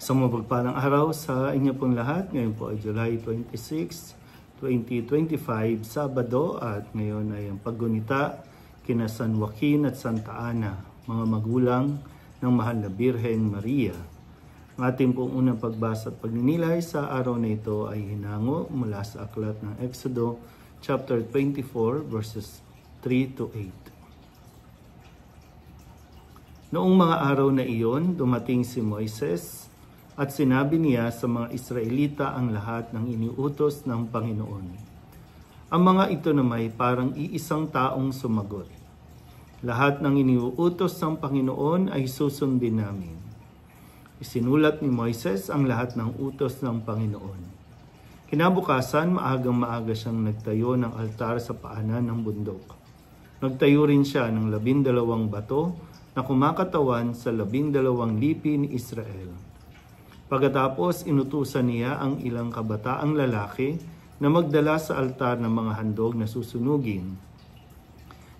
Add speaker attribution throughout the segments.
Speaker 1: Isang mapagpalang araw sa inyo pong lahat. Ngayon po ay July 26, 2025, Sabado, at ngayon ay ang paggunita kina San Joaquin at Santa Ana, mga magulang ng Mahal na Birhen Maria. Ang ating pong unang pagbasa at pagninilay sa araw na ito ay hinango mula sa aklat ng Exodo chapter 24 verses 3 to 8. Noong mga araw na iyon, dumating si Moises at sinabi niya sa mga Israelita ang lahat ng iniutos ng Panginoon. Ang mga ito naman parang iisang taong sumagot. Lahat ng iniuutos ng Panginoon ay susundin namin. Isinulat ni Moises ang lahat ng utos ng Panginoon. Kinabukasan, maagang-maaga siyang nagtayo ng altar sa paanan ng bundok. Nagtayo rin siya ng 12 bato na kumakatawan sa 12 lipi ni Israel. Pagkatapos, inutusan niya ang ilang kabataang lalaki na magdala sa altar ng mga handog na susunugin.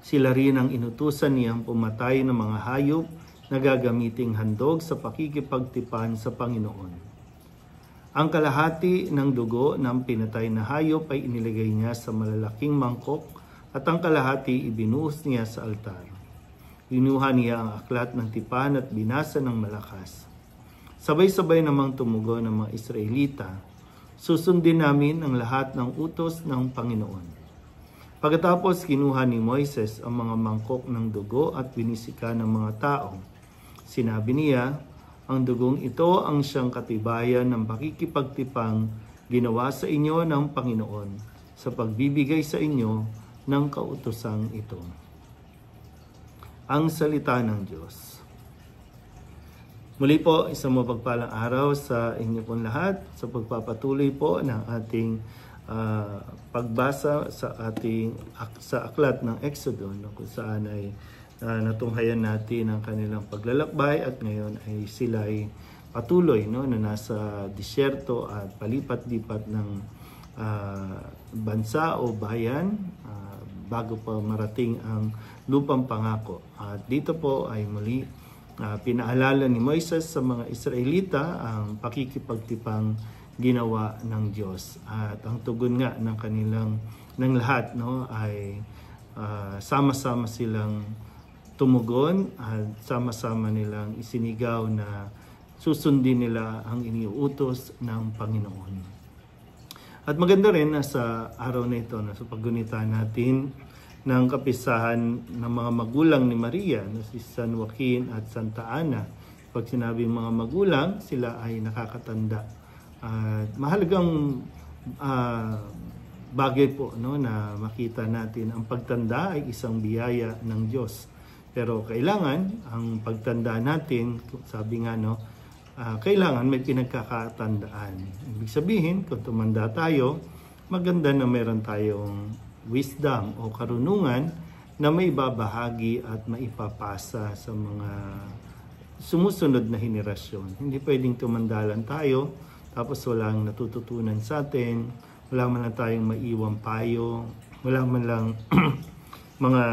Speaker 1: Sila rin ang inutusan niyang pumatay ng mga hayop na gagamiting handog sa pakikipagtipan sa Panginoon. Ang kalahati ng dugo ng pinatay na hayop ay inilagay niya sa malalaking mangkok at ang kalahati ibinuhos niya sa altar. Kinuha niya ang aklat ng tipan at binasa ng malakas. Sabay-sabay namang tumugon ng mga Israelita, susundin namin ang lahat ng utos ng Panginoon. Pagkatapos kinuha ni Moises ang mga mangkok ng dugo at binisika ng mga tao. Sinabi niya, ang dugong ito ang siyang katibayan ng pakikipagtipang ginawa sa inyo ng Panginoon sa pagbibigay sa inyo ng kautosang ito. Ang salita ng Diyos. Muli po, isang mapagpalang araw sa inyo pong lahat sa pagpapatuloy po ng ating pagbasa sa aklat ng Exodo, kung saan ay natunghayan natin ang kanilang paglalakbay at ngayon ay sila ay patuloy na nasa disyerto at palipat-lipat ng bansa o bayan bago pa marating ang lupang pangako. At dito po ay muli pinaalala ni Moises sa mga Israelita ang pakikipagtipang ginawa ng Diyos. At ang tugon nga ng lahat ay sama-sama silang tumugon at sama-sama nilang isinigaw na susundin nila ang iniuutos ng Panginoon. At maganda rin na sa araw na ito, sa paggunita natin ng kapisahan ng mga magulang ni Maria, si San Joaquin at Santa Ana. Pag sinabing mga magulang, sila ay nakakatanda. At mahalagang bagay po na makita natin ang pagtanda ay isang biyaya ng Diyos. Pero kailangan ang pagtanda natin, sabi nga kailangan may pinagkakatandaan. Ibig sabihin, kung tumanda tayo, maganda na meron tayong wisdom o karunungan na may babahagi at maipapasa sa mga sumusunod na henerasyon. Hindi pwedeng tumanda lang tayo, tapos walang natututunan sa atin, wala man lang tayong maiwang payo, wala man lang mga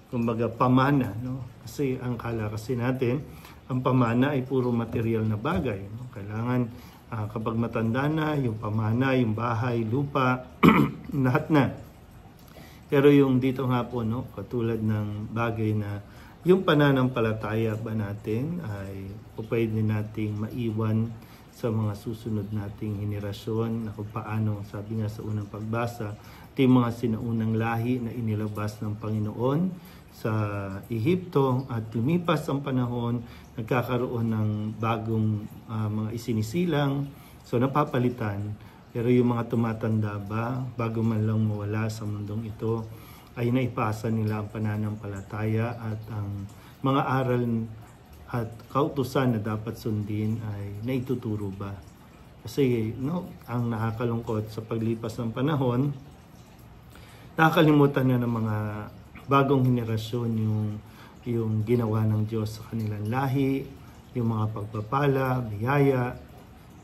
Speaker 1: kumbaga pamana. Kasi ang kala kasi natin, ang pamana ay puro material na bagay. Kailangan kapag matanda na, yung pamana, yung bahay, lupa, lahat na. Pero yung dito nga po, katulad ng bagay na yung pananampalataya ba natin ay pwede nating maiwan sa mga susunod nating henerasyon na kung paano, sabi nga sa unang pagbasa, ito yung mga sinaunang lahi na inilabas ng Panginoon sa Ehipto at lumipas ang panahon, nagkakaroon ng bagong mga isinisilang, so napapalitan. Pero yung mga tumatanda ba, bago man lang mawala sa mundong ito, ay naipasa nila ang pananampalataya at ang mga aral at kautusan na dapat sundin ay naituturo ba. Kasi ang nakakalungkot sa paglipas ng panahon, nakakalimutan na ng mga bagong henerasyon yung ginawa ng Diyos sa kanilang lahi, yung mga pagpapala, biyaya,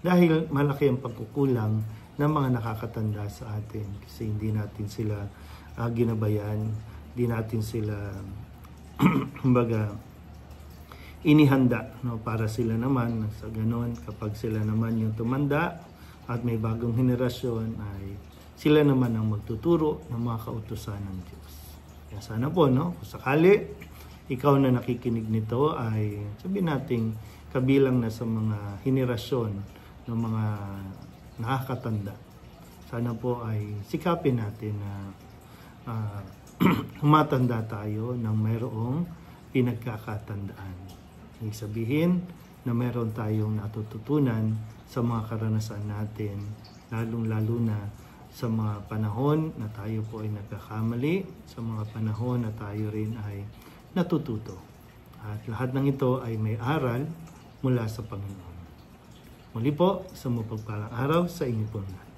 Speaker 1: dahil malaki ang pagkukulang ng mga nakakatanda sa atin. Kasi hindi natin sila ginabayan, hindi natin sila kumbaga inihanda, no, para sila naman sa ganon kapag sila naman yung tumanda at may bagong henerasyon ay sila naman ang magtuturo ng mga kautusan ng Diyos. Kaya sana po, no, kung sakali ikaw na nakikinig nito ay sabihin nating kabilang na sa mga henerasyon ng mga nakakatanda. Sana po ay sikapin natin na humatanda tayo ng mayroong pinagkakatandaan. Ibig sabihin na mayroon tayong natututunan sa mga karanasan natin, lalong-lalo na sa mga panahon na tayo po ay nagkakamali, sa mga panahon na tayo rin ay natututo. At lahat ng ito ay may aral mula sa Panginoon. Muli po, isang mapagpalang araw sa inyo po.